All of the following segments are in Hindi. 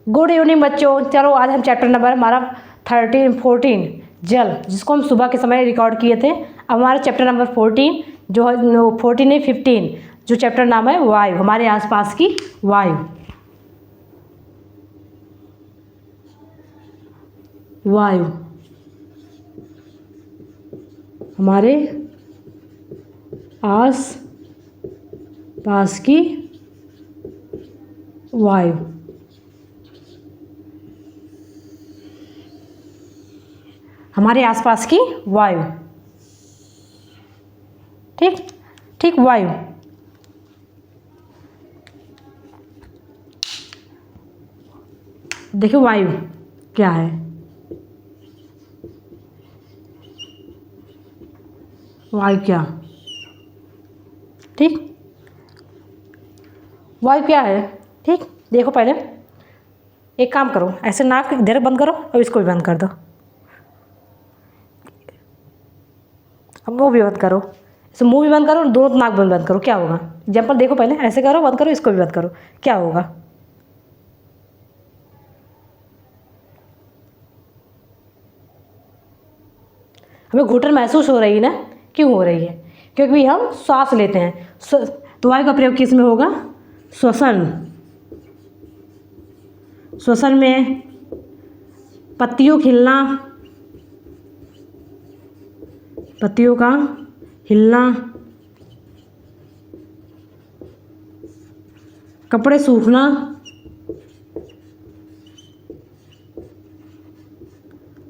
गुड इवनिंग बच्चों। चलो आज हम चैप्टर नंबर हमारा 14 जल, जिसको हम सुबह के समय रिकॉर्ड किए थे। अब हमारा चैप्टर नंबर 14 जो है 14 नहीं 15, जो चैप्टर नाम है वायु, हमारे आसपास की वायु। वायु हमारे आस पास की वायु। हमारे आसपास की वायु, ठीक ठीक। वायु देखिए वायु क्या है। वायु क्या, ठीक, वायु क्या है, ठीक। देखो पहले एक काम करो, ऐसे नाक इधर बंद करो और इसको भी बंद कर दो। अब वो भी बंद करो, इसे मुंह भी बंद करो और दोनों नाक बंद करो। क्या होगा एग्जाम्पल देखो, पहले ऐसे करो, बंद करो, इसको भी बंद करो, क्या होगा। हमें घुटन महसूस हो रही है ना, क्यों हो रही है? क्योंकि हम सांस लेते हैं। तो वायु का प्रयोग किस में होगा? श्वसन। श्वसन में पत्तियों हिलना, पत्तियों का हिलना, कपड़े सूखना,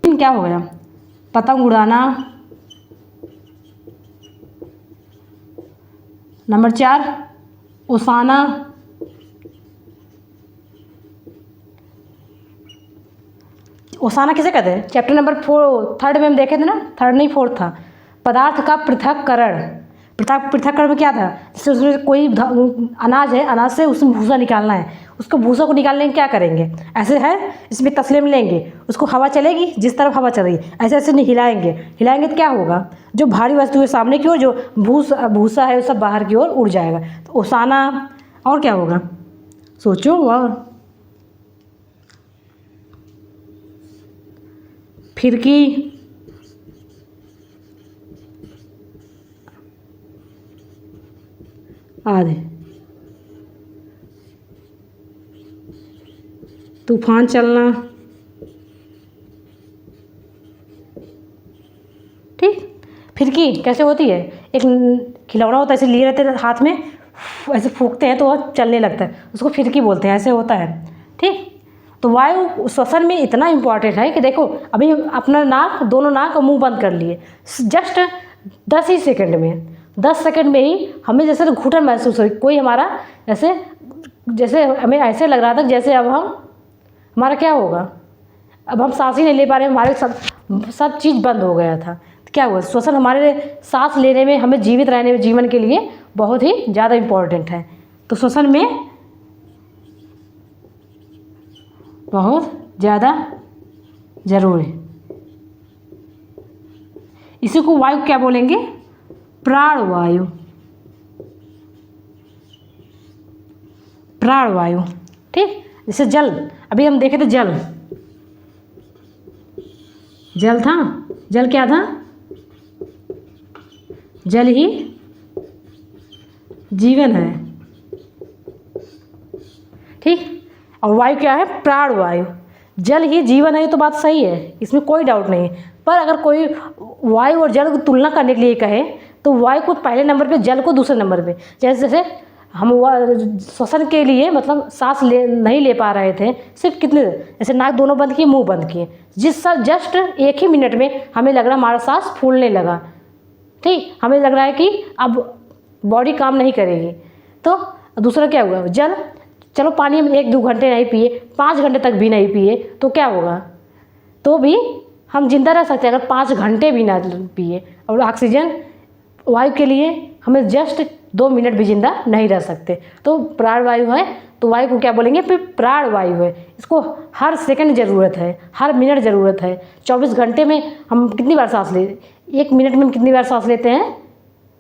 क्या हो गया? पतंग उड़ाना। नंबर 4 ओसाना। ओसाना किसे कहते हैं? चैप्टर नंबर 3 में हम देखे थे ना, 3 नहीं 4 था। पदार्थ का पृथक्करण। पृथक्करण में क्या था? जैसे उसमें कोई अनाज है, अनाज से उसमें भूसा निकालना है, उसको भूसा को निकालने में क्या करेंगे? ऐसे है, इसमें तसले में लेंगे, उसको हवा चलेगी, जिस तरफ हवा चल रही ऐसे ऐसे नहीं हिलाएंगे। हिलाएंगे तो क्या होगा? जो भारी वस्तु है सामने की ओर, जो भूसा है वो सब बाहर की ओर उड़ जाएगा। तो ओसाना। और क्या होगा सोचो। और फिरकी, आधे, तूफान चलना, ठीक। फिरकी कैसे होती है? एक खिलौना होता है, ऐसे लिए रहते हैं हाथ में, ऐसे फूंकते हैं तो वो चलने लगता है, उसको फिरकी बोलते हैं, ऐसे होता है, ठीक। तो वायु श्वसन में इतना इम्पॉर्टेंट है कि देखो अभी अपना नाक, दोनों नाक और मुंह बंद कर लिए, जस्ट 10 ही सेकंड में, 10 सेकंड में ही हमें जैसे घुटन महसूस हुई। कोई हमारा जैसे हमें ऐसे लग रहा था जैसे अब हमारा क्या होगा, अब हम सांस ही नहीं ले पा रहे, हमारे सब चीज़ बंद हो गया था। तो क्या हुआ? श्वसन हमारे सांस लेने में, हमें जीवित रहने में, जीवन के लिए बहुत ही ज़्यादा इम्पोर्टेंट है। तो श्वसन में बहुत ज़्यादा जरूरी है। इसी को वायु क्या बोलेंगे? प्राणवायु। प्राणवायु, ठीक। जैसे जल, अभी हम देखे थे जल, जल था, जल क्या था? जल ही जीवन है, ठीक। और वायु क्या है? प्राणवायु। जल ही जीवन है, ये तो बात सही है, इसमें कोई डाउट नहीं। पर अगर कोई वायु और जल की तुलना करने के लिए कहे तो वायु को पहले नंबर पे, जल को दूसरे नंबर पे। जैसे हम श्वसन के लिए मतलब सांस नहीं ले पा रहे थे, सिर्फ कितने, जैसे नाक दोनों बंद किए, मुंह बंद किए, जस्ट 1 ही मिनट में हमें लग रहा हमारा सांस फूलने लगा, ठीक। हमें लग रहा है कि अब बॉडी काम नहीं करेगी। तो दूसरा क्या हुआ? जल, चलो पानी हम 1-2 घंटे नहीं पिए, 5 घंटे तक भी नहीं पिए तो क्या होगा? तो भी हम जिंदा रह सकते हैं अगर 5 घंटे भी ना पिए। और ऑक्सीजन, वायु के लिए हमें जस्ट 2 मिनट भी जिंदा नहीं रह सकते। तो प्राणवायु है, तो वायु को क्या बोलेंगे? फिर प्राणवायु है। इसको हर सेकंड ज़रूरत है, हर मिनट ज़रूरत है। 24 घंटे में हम कितनी बार सांस ले, 1 मिनट में हम कितनी बार सांस लेते हैं?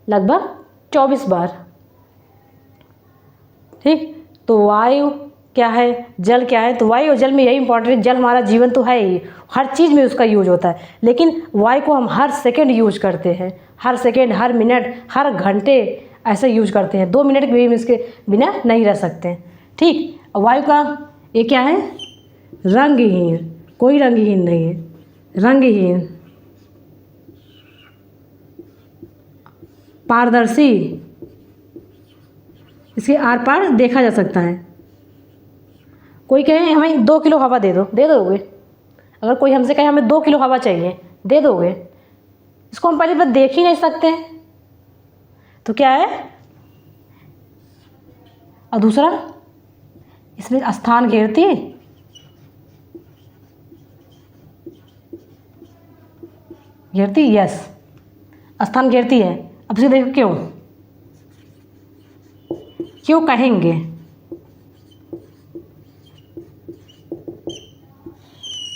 लगभग 24 बार, ठीक। तो वायु क्या है, जल क्या है। तो वायु और जल में यही इंपॉर्टेंट है, जल हमारा जीवन तो है ही, हर चीज़ में उसका यूज होता है, लेकिन वायु को हम हर सेकंड यूज करते हैं, हर सेकंड, हर मिनट, हर घंटे ऐसे यूज करते हैं। 2 मिनट भी हम इसके बिना नहीं रह सकते। ठीक, वायु का ये क्या है, रंगहीन, कोई रंगहीन नहीं है, रंगहीन, पारदर्शी, इसके आर पार देखा जा सकता है। कोई कहे हमें 2 किलो हवा दे दो, दे दोगे? अगर कोई हमसे कहे हमें 2 किलो हवा चाहिए, दे दोगे? इसको हम पहले बार देख ही नहीं सकते। तो क्या है, और दूसरा इसमें स्थान घेरती, घेरती, यस, स्थान घेरती है। अब से देखो क्यों, क्यों कहेंगे,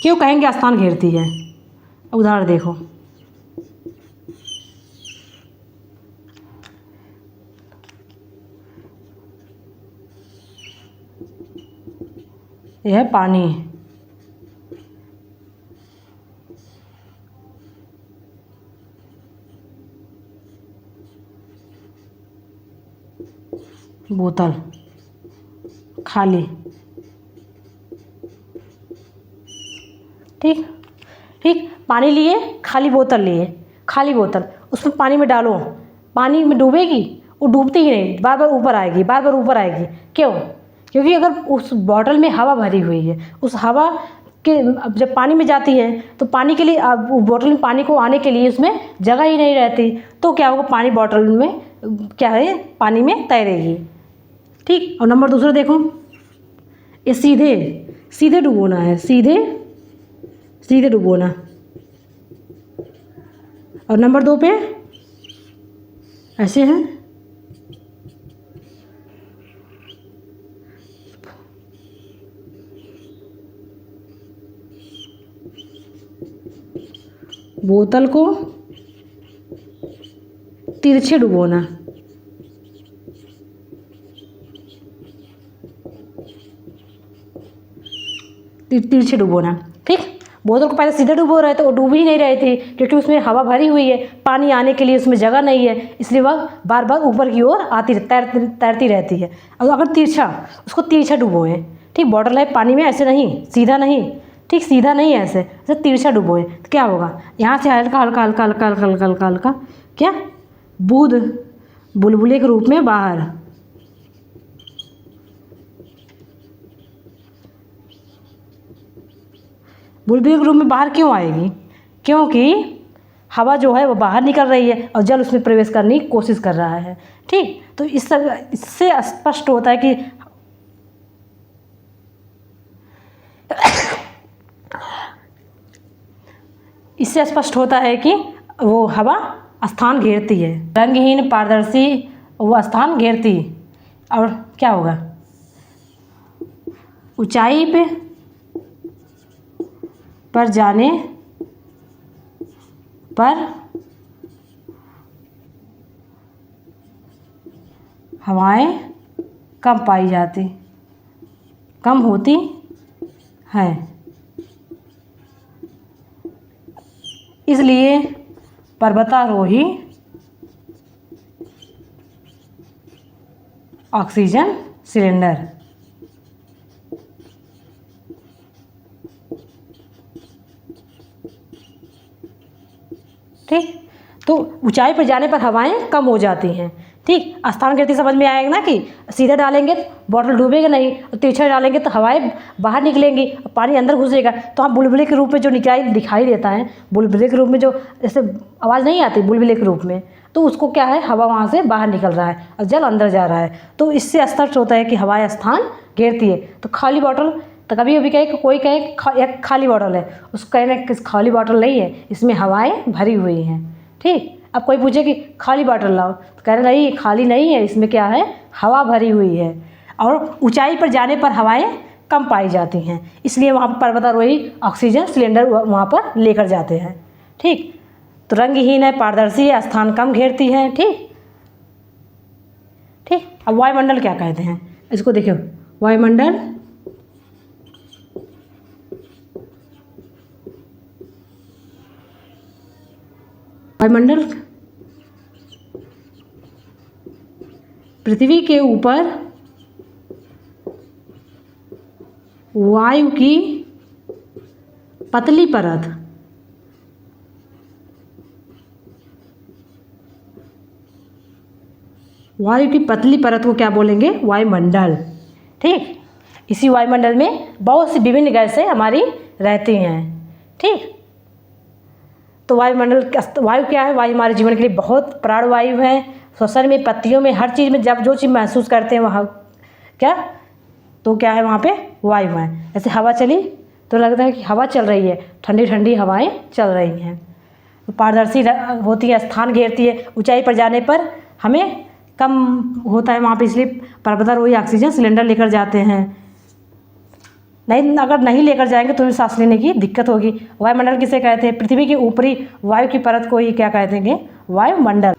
क्यों कहेंगे स्थान घेरती है। उदाहरण देखो, यह है पानी, बोतल खाली, ठीक ठीक, पानी लिए, खाली बोतल लिए, खाली बोतल, उसमें पानी में डालो, पानी में डूबेगी? वो डूबती ही नहीं, बार बार ऊपर आएगी, बार बार ऊपर आएगी। क्यों? क्योंकि अगर उस बॉटल में हवा भरी हुई है, उस हवा के जब पानी में जाती है तो पानी के लिए बोतल में पानी को आने के लिए उसमें जगह ही नहीं रहती, तो क्या होगा, पानी बॉटल में क्या है, पानी में तैरेगी। ठीक, और नंबर दूसरा देखो, ये सीधे सीधे डुबोना है, सीधे सीधे डुबोना। और नंबर 2 पे ऐसे है, बोतल को तिरछे डुबोना, तिरछे डुबोना। ठीक, बोतल को पहले सीधे डुबो रहे थे, वो डूब ही नहीं रही थी क्योंकि उसमें हवा भरी हुई है, पानी आने के लिए उसमें जगह नहीं है, इसलिए वह बार बार ऊपर की ओर आती तैरती रहती है। और अगर तिरछा, उसको तिरछा डुबोए। ठीक, बॉटल है पानी में, ऐसे नहीं, सीधा नहीं, ठीक, सीधा नहीं, ऐसे ऐसे तिरछा डुबोए तो क्या होगा, यहाँ से हल्का हल्का हल्का हल्का हल्का हल्का हल्का हल्का क्या, बूंद बुलबुले के रूप में बाहर, बुलबुले के रूप में बाहर क्यों आएगी? क्योंकि हवा जो है वो बाहर निकल रही है और जल उसमें प्रवेश करने की कोशिश कर रहा है। ठीक, तो इससे स्पष्ट होता है कि इससे स्पष्ट होता है कि वो हवा स्थान घेरती है, रंगहीन, पारदर्शी, वो स्थान घेरती। और क्या होगा, ऊंचाई पर जाने पर हवाएं कम पाई जाती, कम होती हैं, इसलिए पर्वतारोही ऑक्सीजन सिलेंडर, ठीक, तो ऊंचाई पर जाने पर हवाएं कम हो जाती हैं। ठीक, स्थान घेरती समझ में आएगा ना, कि सीधे डालेंगे तो बॉटल डूबेगा नहीं, और तिरछा डालेंगे तो हवाएं बाहर निकलेंगी, पानी अंदर घुसेगा, तो हम बुलबुले के रूप में जो दिखाई देता है, बुलबुले के रूप में जो जैसे आवाज़ नहीं आती बुलबुले के रूप में, तो उसको क्या है, हवा वहाँ से बाहर निकल रहा है और जल अंदर जा रहा है, तो इससे स्पष्ट होता है कि हवाएं स्थान घेरती है। तो खाली बॉटल, तो कभी कभी कहे, कोई कहे एक खाली बॉटल है, उसको कहना कि खाली बॉटल नहीं है, इसमें हवाएं भरी हुई हैं। ठीक, अब कोई पूछे कि खाली बॉटल लाओ, तो कह रहे नहीं, खाली नहीं है, इसमें क्या है, हवा भरी हुई है, और ऊंचाई पर जाने पर हवाएं कम पाई जाती हैं, इसलिए वहाँ पर पर्वतारोही ऑक्सीजन सिलेंडर वहाँ पर लेकर जाते हैं। ठीक, तो रंगहीन है, पारदर्शी है, स्थान कम घेरती है। ठीक ठीक, अब वायुमंडल क्या कहते हैं, इसको देखो, वायुमंडल वायुमंडल पृथ्वी के ऊपर वायु की पतली परत, वायु की पतली परत को क्या बोलेंगे? वायुमंडल। ठीक, इसी वायुमंडल में बहुत सी विभिन्न गैसें हमारी रहती हैं। ठीक, तो वायुमंडल, वायु क्या है? वायु हमारे जीवन के लिए बहुत प्राणवायु है। श्वसन में, पत्तियों में, हर चीज़ में जब जो चीज़ महसूस करते हैं वहाँ क्या, तो क्या है वहाँ पे? वायु है। ऐसे हवा चली तो लगता है कि हवा चल रही है, ठंडी ठंडी हवाएं चल रही हैं। तो पारदर्शी होती है, स्थान घेरती है। ऊंचाई पर जाने पर हमें कम होता है वहाँ पे, इसलिए पर्वतारोही ऑक्सीजन सिलेंडर लेकर जाते हैं। नहीं, अगर नहीं लेकर जाएंगे तो सांस लेने की दिक्कत होगी। वायुमंडल किसे कहते हैं? पृथ्वी के ऊपरी वायु की परत को ही क्या कहते हैं? वायुमंडल।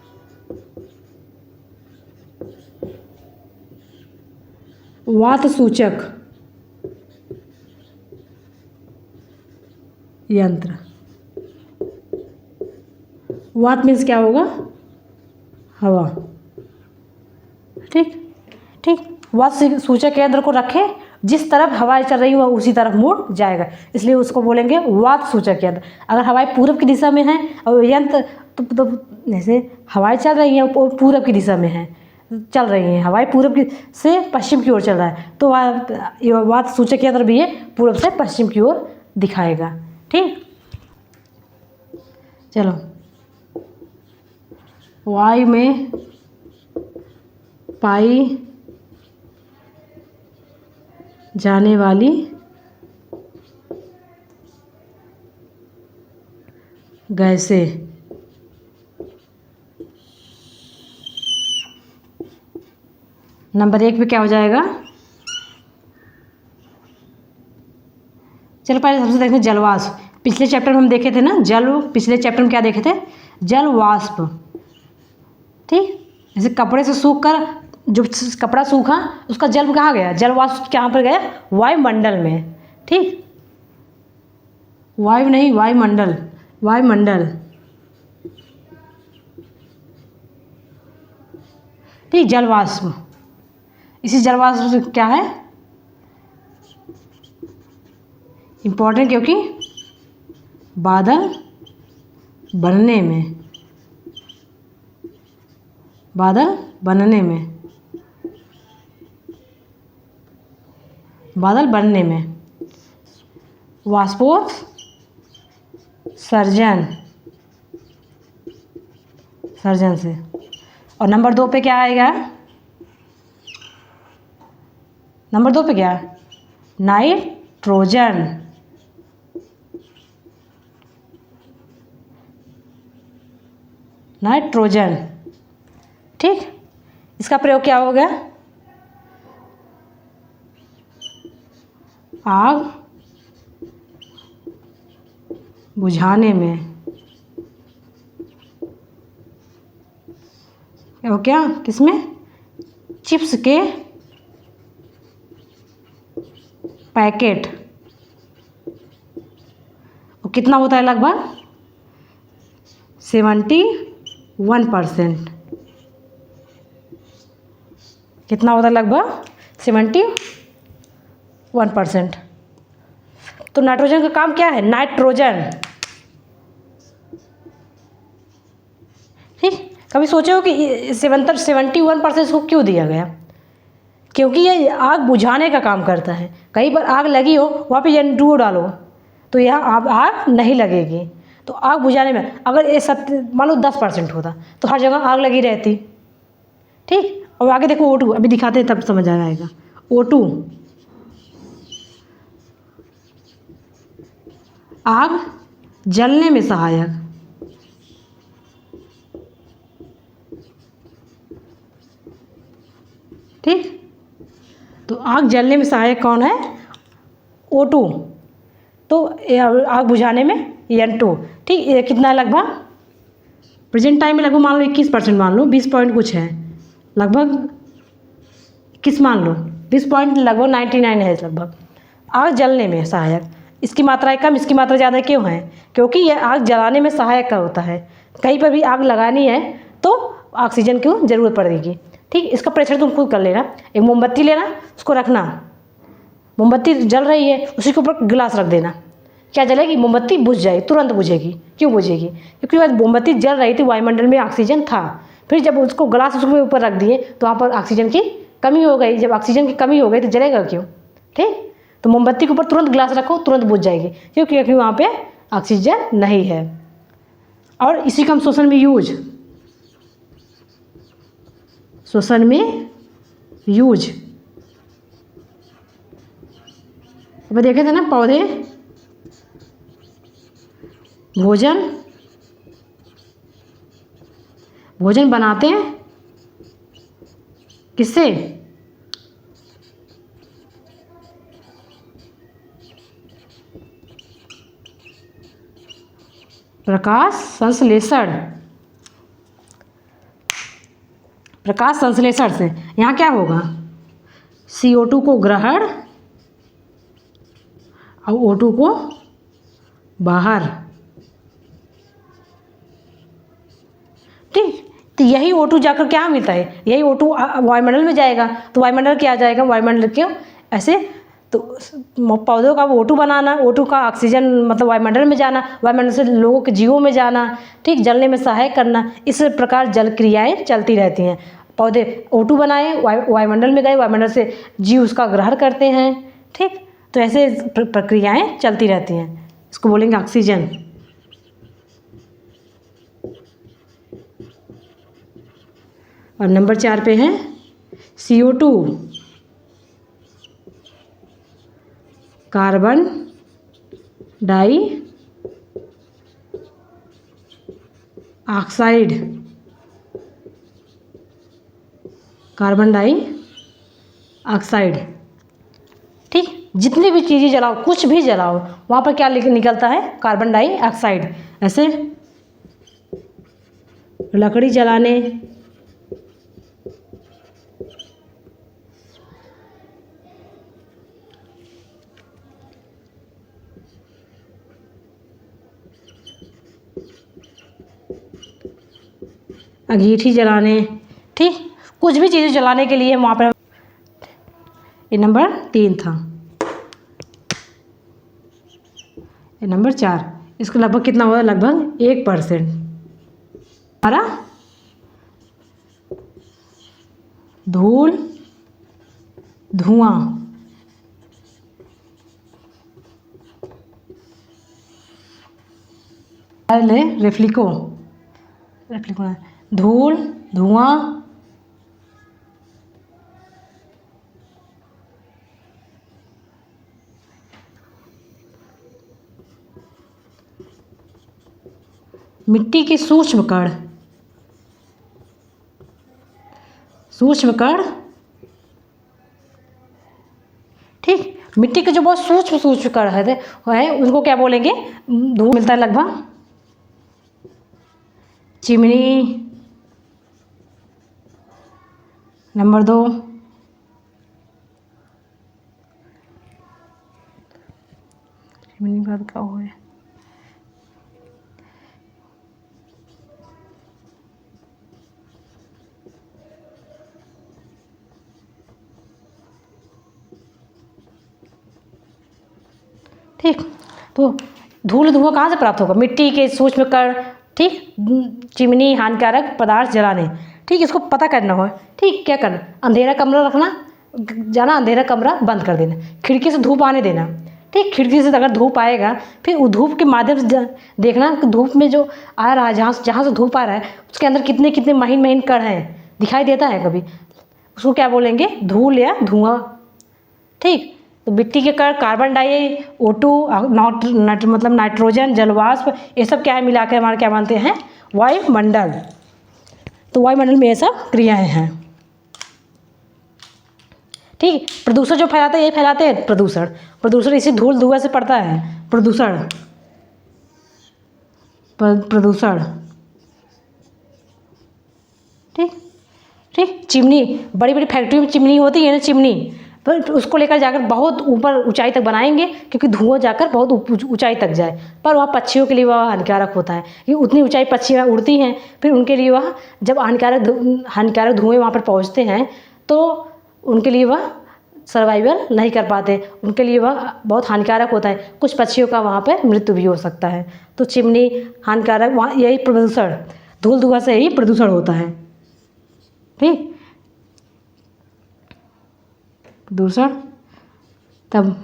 वात सूचक यंत्र, वात मीन्स क्या होगा? हवा। ठीक ठीक, वात सूचक यंत्र को रखें, जिस तरफ हवाएं चल रही हो उसी तरफ मुड़ जाएगा, इसलिए उसको बोलेंगे वात सूचक यंत्र। अगर हवाएं पूर्व की दिशा में हैं और यंत्र तो जैसे हवाएं चल रही हैं पूर्व की दिशा में हैं, चल रही हैं हवाएं पूर्व की से पश्चिम की ओर चल रहा है, तो वात सूचक यंत्र भी ये पूर्व से पश्चिम की ओर दिखाएगा। ठीक, चलो, वायु में पाई जाने वाली गैसें, नंबर 1 पे क्या हो जाएगा? चलो पहले सबसे देखते हैं जलवाष्प। पिछले चैप्टर में हम देखे थे ना पिछले चैप्टर में क्या देखे थे? जल वाष्प। ठीक, जैसे कपड़े से सूख कर जो कपड़ा सूखा उसका जल कहाँ गया? जल वाष्प कहाँ पर गया? वायुमंडल में। ठीक, वायु नहीं, वायुमंडल, वायुमंडल। ठीक, जल वाष्प। इसी जल वाष्प से क्या है इम्पोर्टेंट? क्योंकि बादल बनने में, बादल बनने में, बादल बनने में, वाष्पोत्सर्जन, सर्जन से। और नंबर 2 पे क्या आएगा? नंबर 2 पे क्या है? नाइट्रोजन। नाइट्रोजन। ठीक, इसका प्रयोग क्या होगा? आग बुझाने में। क्या किसमें? चिप्स के पैकेट। और कितना होता है? लगभग 71%। कितना होता है? लगभग 71%। तो नाइट्रोजन का काम क्या है? नाइट्रोजन। ठीक, कभी सोचे हो कि 71% इसको क्यों दिया गया? क्योंकि ये आग बुझाने का काम करता है। कहीं पर आग लगी हो वहाँ पे N2O डालो तो यहाँ आग नहीं लगेगी। तो आग बुझाने में अगर ये मान लो 10% होता तो हर जगह आग लगी रहती। ठीक, और आगे देखो O2, अभी दिखाते हैं तब समझ आ जाएगा। O2 आग जलने में सहायक। ठीक, तो आग जलने में सहायक कौन है? O2। तो आग बुझाने में N2। ठीक, ये कितना है? लगभग प्रेजेंट टाइम में लगभग मान लो 21%, मान लो 20 पॉइंट कुछ है, लगभग किस मान लो 20 पॉइंट लगभग 99 है लगभग आग जलने में सहायक। इसकी मात्रा कम, इसकी मात्रा ज़्यादा क्यों है? क्योंकि यह आग जलाने में सहायक का होता है। कहीं पर भी आग लगानी है तो ऑक्सीजन की ज़रूरत पड़ेगी। ठीक, इसका परीक्षण तुम खुद कर लेना। एक मोमबत्ती लेना, उसको रखना, मोमबत्ती जल रही है, उसी के ऊपर गिलास रख देना, क्या जलेगी? मोमबत्ती बुझ जाएगी, तुरंत बुझेगी। क्यों बुझेगी? क्योंकि वह मोमबत्ती जल रही थी, वायुमंडल में ऑक्सीजन था। फिर जब उसको गिलास उसके ऊपर रख दिए तो वहाँ पर ऑक्सीजन की कमी हो गई। जब ऑक्सीजन की कमी हो गई तो जलेगा क्यों? ठीक, तो मोमबत्ती के ऊपर तुरंत गिलास रखो, तुरंत बुझ जाएगी। क्योंकि वहाँ पे ऑक्सीजन नहीं है। और इसी का हम शोषण में यूज अब देखे थे ना, पौधे भोजन बनाते हैं किससे? प्रकाश संश्लेषण से। यहाँ क्या होगा? CO2 को ग्रहण और O2 को बाहर। ठीक, तो यही O2 जाकर क्या मिलता है? यही O2 वायुमंडल में जाएगा, तो वायुमंडल क्या जाएगा? वायुमंडल क्यों ऐसे? तो पौधों का O2 बनाना, O2 का ऑक्सीजन मतलब वायुमंडल में जाना, वायुमंडल से लोगों के जीवों में जाना, ठीक, जलने में सहायक करना। इस प्रकार जल क्रियाएँ चलती रहती हैं। पौधे O2 बनाए, वायुमंडल में गए, वायुमंडल से जीव उसका ग्रहण करते हैं। ठीक, तो ऐसे प्रक्रियाएँ चलती रहती हैं, इसको बोलेंगे ऑक्सीजन। और नंबर 4 पे है CO2, कार्बन डाई ऑक्साइड। ठीक, जितनी भी चीज़ें जलाओ, कुछ भी जलाओ, वहाँ पर क्या निकलता है? Carbon dioxide. ऐसे लकड़ी जलाने, अंगीठी जलाने, ठीक, कुछ भी चीज़ें जलाने के लिए वहाँ पर। ये नंबर 3 था। ये नंबर 4, इसका लगभग कितना हुआ? लगभग 1%। हमारा धूल धुआं, रेफ्लिको धूल धुआं, मिट्टी के सूक्ष्म कण, ठीक, मिट्टी के जो बहुत सूक्ष्म कण है उनको क्या बोलेंगे? धूल मिलता है लगभग। चिमनी नंबर 2, चिमनी बाद क्या हुआ? ठीक, तो धूल धुआं कहाँ से प्राप्त होगा? मिट्टी के सूक्ष्म कण, ठीक, चिमनी, हानिकारक पदार्थ जलाने। ठीक, इसको पता करना हो। ठीक, क्या करना? अंधेरा कमरा रखना, जाना अंधेरा कमरा बंद कर देना, खिड़की से धूप आने देना। ठीक, खिड़की से अगर धूप आएगा, फिर वो धूप के माध्यम से देखना कि धूप में जो आ रहा है, जहाँ से धूप आ रहा है उसके अंदर कितने कितने महीन कण हैं, दिखाई देता है कभी? उसको क्या बोलेंगे? धूल या धुआं। ठीक, तो मिट्टी के कण, कार्बन डाई, O2, मतलब नाइट्रोजन, जलवाष्प, ये सब क्या है मिलाकर हमारे क्या मानते हैं? वायुमंडल। तो वायुमंडल में ये सब क्रियाएं हैं। ठीक, प्रदूषण जो फैलाते हैं, ये फैलाते हैं प्रदूषण इसी धूल धुआं से पड़ता है। प्रदूषण ठीक, चिमनी, बड़ी बड़ी फैक्ट्री में चिमनी होती है ना, चिमनी पर उसको लेकर जाकर बहुत ऊपर ऊंचाई तक बनाएंगे, क्योंकि धुआं जाकर बहुत ऊंचाई तक जाए, पर वह पक्षियों के लिए वह हानिकारक होता है कि उतनी ऊंचाई पक्षियाँ उड़ती हैं, फिर उनके लिए वह जब हानिकारक धुएँ वहाँ पर पहुँचते हैं तो उनके लिए वह सर्वाइवल नहीं कर पाते, उनके लिए वह बहुत हानिकारक होता है। कुछ पक्षियों का वहाँ पर मृत्यु भी हो सकता है। तो चिमनी हानिकारक, वहाँ यही प्रदूषण, धूल धुआं से ही प्रदूषण होता है। ठीक, प्रदूषण। तब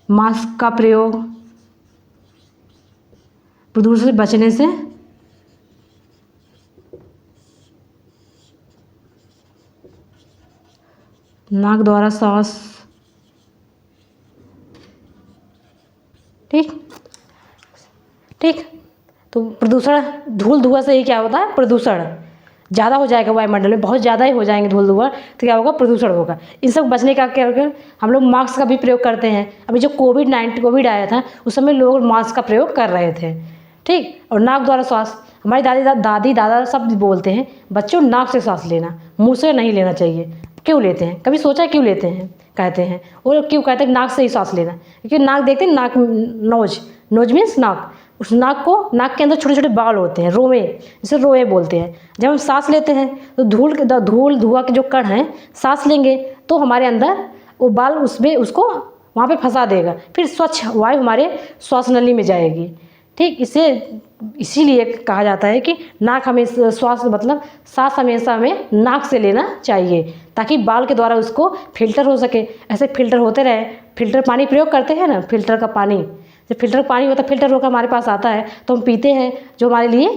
मास्क का प्रयोग, प्रदूषण से बचने से नाक द्वारा सांस। ठीक ठीक। तो प्रदूषण, धूल धुआं से ही क्या होता है, प्रदूषण ज़्यादा हो जाएगा वायुमंडल में, बहुत ज़्यादा ही हो जाएंगे धूल धुआं, तो क्या होगा, प्रदूषण होगा। इन सब बचने का क्या होगा, हम लोग मास्क का भी प्रयोग करते हैं। अभी जो कोविड आया था उस समय लोग मास्क का प्रयोग कर रहे थे। ठीक, और नाक द्वारा श्वास, हमारी दादी दादा सब बोलते हैं बच्चों नाक से सांस लेना, मुँह से नहीं लेना चाहिए। क्यों लेते हैं, कभी सोचा क्यों लेते हैं, कहते हैं, और क्यों कहते हैं नाक से ही सांस लेना, क्योंकि नाक देखते हैं, नाक नोज मीन्स नाक, उस नाक को, नाक के अंदर छोटे छोटे बाल होते हैं, रोए, जिसे रोए बोलते हैं। जब हम सांस लेते हैं तो धूल धुआं के जो कण हैं, सांस लेंगे तो हमारे अंदर वो बाल उसमें उसको वहाँ पे फंसा देगा, फिर स्वच्छ वायु हमारे श्वास नली में जाएगी। ठीक, इसीलिए कहा जाता है कि नाक हमें श्वास मतलब सांस हमेशा हमें नाक से लेना चाहिए, ताकि बाल के द्वारा उसको फिल्टर हो सके। ऐसे फिल्टर होते रहे, फिल्टर पानी प्रयोग करते हैं ना, फिल्टर का पानी, जब फिल्टर पानी होता है, फिल्टर होकर हमारे पास आता है तो हम पीते हैं, जो हमारे लिए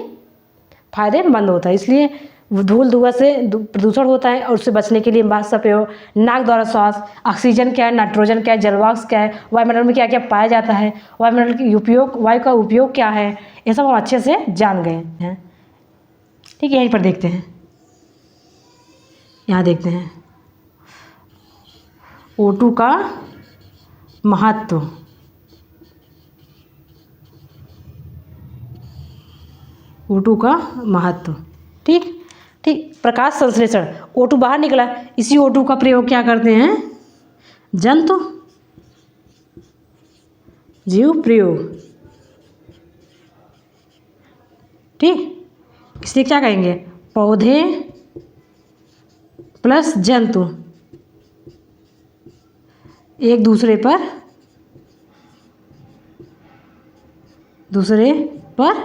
फ़ायदेमंद होता है। इसलिए धूल धुआं से प्रदूषण होता है, और उससे बचने के लिए मास्क का प्रयोग, नाक द्वारा श्वास, ऑक्सीजन क्या है, नाइट्रोजन क्या है, जलवाष्प क्या है, वायुमंडल में क्या क्या पाया जाता है, वायुमंडल के उपयोग, वायु का उपयोग क्या है, ये सब हम अच्छे से जान गए हैं। ठीक है, यहीं पर देखते हैं, यहाँ देखते हैं O2 का महत्व। O2 का महत्व। ठीक ठीक। प्रकाश संश्लेषण, O2 बाहर निकला, इसी O2 का प्रयोग क्या करते हैं, जंतु जीव प्रयोग। ठीक, इसलिए क्या कहेंगे, पौधे प्लस जंतु एक दूसरे पर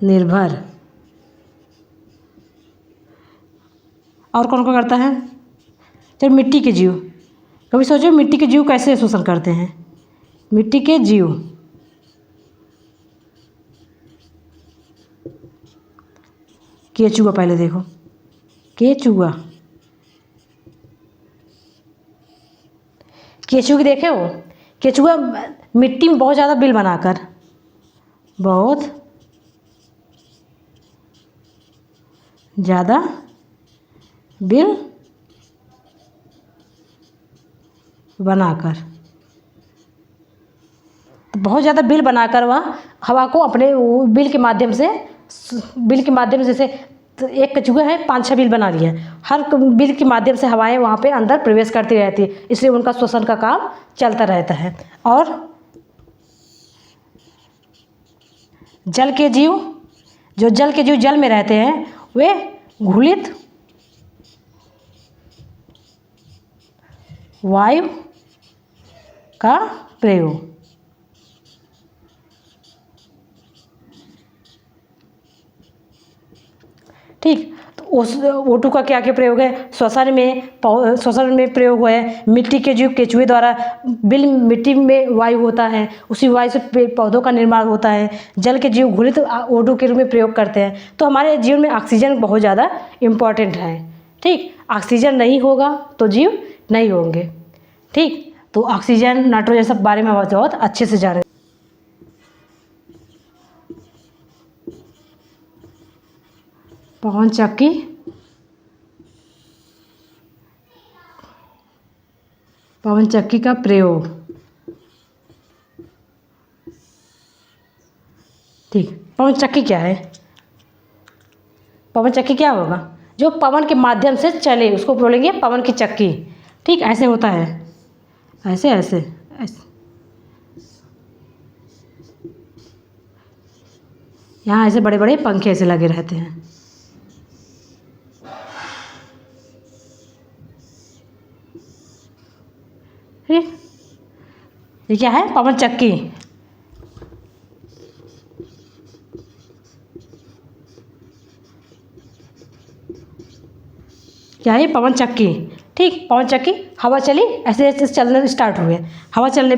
निर्भर। और कौन कौन करता है, चलो मिट्टी के जीव, कभी सोचो मिट्टी के जीव कैसे शोषण करते हैं। मिट्टी के जीव, केचुआ, पहले देखो केचुआ, केचुआ की देखे हो, केचुआ मिट्टी में बहुत ज़्यादा बिल बनाकर, बहुत ज़्यादा बिल बनाकर, तो बहुत ज़्यादा बिल बनाकर वह हवा को अपने बिल के माध्यम से जैसे तो एक कछुआ है 5-6 बिल बना लिया, हर बिल के माध्यम से हवाएं वहाँ पे अंदर प्रवेश करती रहती है, इसलिए उनका श्वसन का काम चलता रहता है। और जल के जीव, जो जल के जीव जल में रहते हैं, वे घुलित वायु का प्रयोग। ठीक, तो उस O2 का क्या क्या प्रयोग है, श्वसन में प्रयोग हुआ है। मिट्टी के जीव केचुए द्वारा बिल, मिट्टी में वायु होता है, उसी वायु से पौधों का निर्माण होता है। जल के जीव घुलित O2 के रूप में प्रयोग करते हैं। तो हमारे जीवन में ऑक्सीजन बहुत ज़्यादा इम्पॉर्टेंट है। ठीक, ऑक्सीजन नहीं होगा तो जीव नहीं होंगे। ठीक, तो ऑक्सीजन, नाइट्रोजन सब बारे में बहुत अच्छे से जाने। पवन चक्की, पवन चक्की का प्रयोग। ठीक, पवन चक्की क्या है, पवन चक्की क्या होगा, जो पवन के माध्यम से चले उसको बोलेंगे पवन की चक्की। ठीक, ऐसे होता है, ऐसे ऐसे ऐसे, यहाँ ऐसे बड़े बड़े पंखे ऐसे लगे रहते हैं। ठीक, ये क्या है? पवन चक्की। क्या है? पवन चक्की। ठीक, पवन चक्की, हवा चली, ऐसे ऐसे चलने स्टार्ट हुए। हवा चलने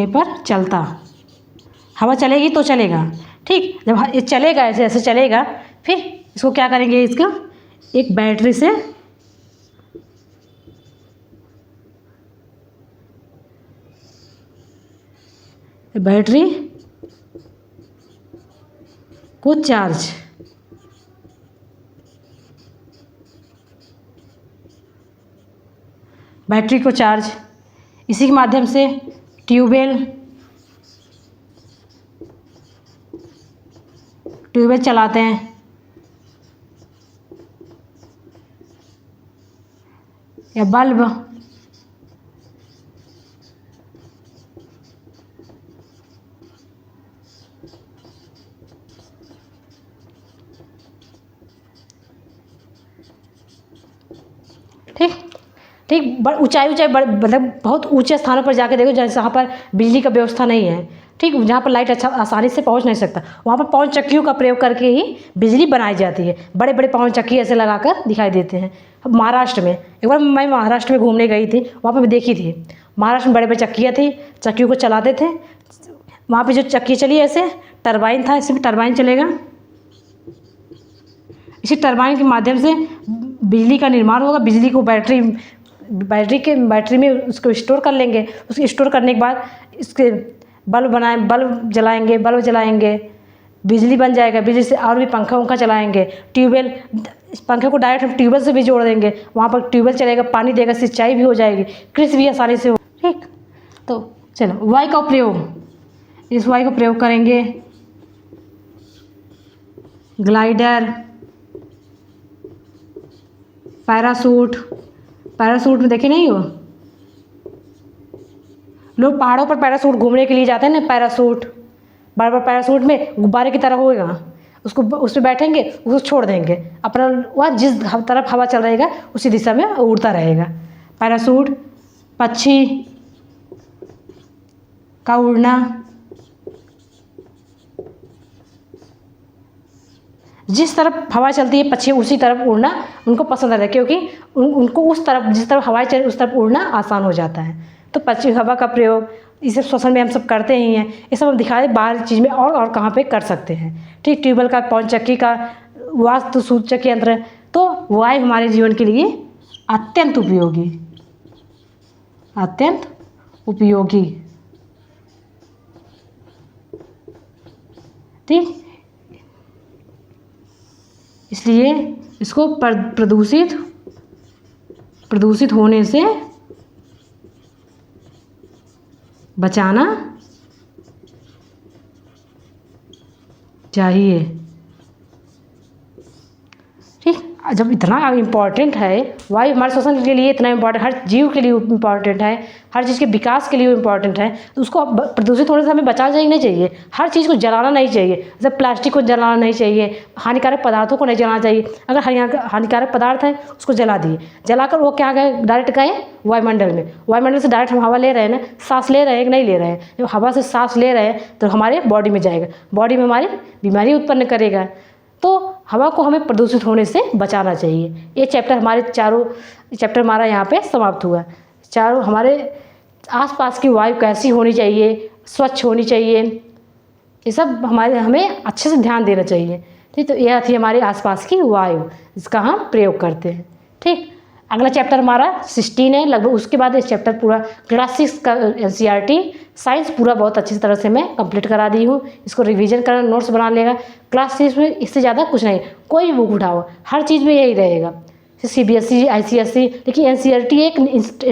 पर चलता, हवा चलेगी तो चलेगा। ठीक, जब ये चलेगा ऐसे ऐसे चलेगा, फिर इसको क्या करेंगे? इसका एक बैटरी से बैटरी को चार्ज, बैटरी को चार्ज, इसी के माध्यम से ट्यूबवेल चलाते हैं। या बल्ब, ठीक ठीक, ऊंचाई मतलब बहुत ऊंचे स्थानों पर जाके देखो जहाँ पर बिजली का व्यवस्था नहीं है। ठीक, जहाँ पर लाइट अच्छा आसानी से पहुँच नहीं सकता, वहाँ पर पवन चक्कियों का प्रयोग करके ही बिजली बनाई जाती है। बड़े बड़े पवन चक्की ऐसे लगाकर दिखाई देते हैं। अब महाराष्ट्र में, एक बार मैं महाराष्ट्र में घूमने गई थी, वहाँ पर मैं देखी थी, महाराष्ट्र में बड़े बड़े चक्कियाँ थी, चक्कियों को चलाते थे। वहाँ पर जो चक्की चली ऐसे टरबाइन था, इसमें टरबाइन चलेगा, इसी टरबाइन के माध्यम से बिजली का निर्माण होगा। बिजली को बैटरी में उसको स्टोर कर लेंगे। उसको स्टोर करने के बाद इसके बल्ब जलाएंगे, बिजली बन जाएगा। बिजली से और भी पंखा चलाएंगे। ट्यूबवेल, पंखे को डायरेक्ट हम ट्यूबवेल से भी जोड़ देंगे, वहाँ पर ट्यूबवेल चलेगा, पानी देगा, सिंचाई भी हो जाएगी, कृषि भी आसानी से हो। ठीक, तो चलो वाई का प्रयोग, इस वाई का प्रयोग करेंगे। ग्लाइडर, पैरासूट में देखे नहीं हो, लोग पहाड़ों पर पैरासूट घूमने के लिए जाते हैं ना, पैरासूट, बड़ा बड़ा पैरासूट में गुब्बारे की तरह होएगा, उसको उस पर बैठेंगे, उसको छोड़ देंगे, अपना वह जिस तरफ हवा चल रहेगा उसी दिशा में उड़ता रहेगा। पैरासूट, पक्षी का उड़ना, जिस तरफ हवा चलती है पक्षी उसी तरफ उड़ना उनको पसंद आता है, क्योंकि उनको उस तरफ, जिस तरफ हवाएं चले उस तरफ उड़ना आसान हो जाता है। तो पक्षी हवा का प्रयोग इसे श्वसन में हम सब करते ही हैं। ये सब हम दिखा दें बाहर चीज़ में और कहाँ पे कर सकते हैं। ठीक, ट्यूबवेल का, पवन चक्की का, वास्तु सूचक यंत्र। तो वायु हमारे जीवन के लिए अत्यंत उपयोगी। ठीक, इसलिए इसको प्रदूषित होने से बचाना चाहिए। ठीक, जब इतना इम्पॉर्टेंट है, वायु हमारे श्वसन के लिए इतना इम्पॉर्टेंट, हर जीव के लिए इम्पॉर्टेंट है, हर चीज़ के विकास के लिए इम्पॉर्टेंट है, तो उसको प्रदूषित होने से हमें बचाना चाहिए नहीं चाहिए। हर चीज़ को जलाना नहीं चाहिए, जैसे प्लास्टिक को जलाना नहीं चाहिए, हानिकारक पदार्थों को नहीं जलाना चाहिए। अगर हानिकारक पदार्थ है उसको जला दिए, जलाकर वो क्या गए, डायरेक्ट गए वायुमंडल में। वायुमंडल से डायरेक्ट हम हवा ले रहे हैं ना, सांस ले रहे हैं कि नहीं ले रहे हैं। जब हवा से सांस ले रहे हैं तो हमारे बॉडी में जाएगा, बॉडी में हमारी बीमारी उत्पन्न करेगा। तो हवा को हमें प्रदूषित होने से बचाना चाहिए। ये चैप्टर हमारा यहाँ पे समाप्त हुआ। चारों हमारे आसपास की वायु कैसी होनी चाहिए, स्वच्छ होनी चाहिए, ये सब हमें अच्छे से ध्यान देना चाहिए। ठीक, तो यह थी हमारे आसपास की वायु, जिसका हम प्रयोग करते हैं। ठीक, अगला चैप्टर हमारा 16 है लगभग, उसके बाद इस चैप्टर पूरा क्लास 6 का NCERT साइंस पूरा बहुत अच्छी तरह से मैं कंप्लीट करा दी हूँ। इसको रिवीजन करना, नोट्स बना लेगा। क्लास 6 में इससे ज़्यादा कुछ नहीं, कोई भी बुक उठाओ हर चीज़ में यही रहेगा, CBSE ICSE। लेकिन NCERT एक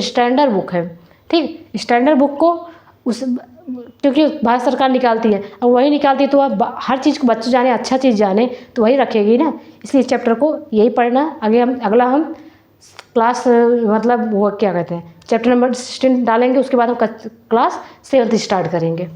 स्टैंडर्ड बुक है। ठीक, स्टैंडर्ड बुक को उस क्योंकि भारत सरकार निकालती है, अब वही निकालती है तो अब हर चीज़ को बच्चे जाने, अच्छा चीज़ जाने तो वही रखेगी ना। इसलिए इस चैप्टर को यही पढ़ना। आगे हम अगला हम क्लास मतलब वो क्या कहते हैं चैप्टर नंबर 16 डालेंगे, उसके बाद हम क्लास 7 स्टार्ट करेंगे।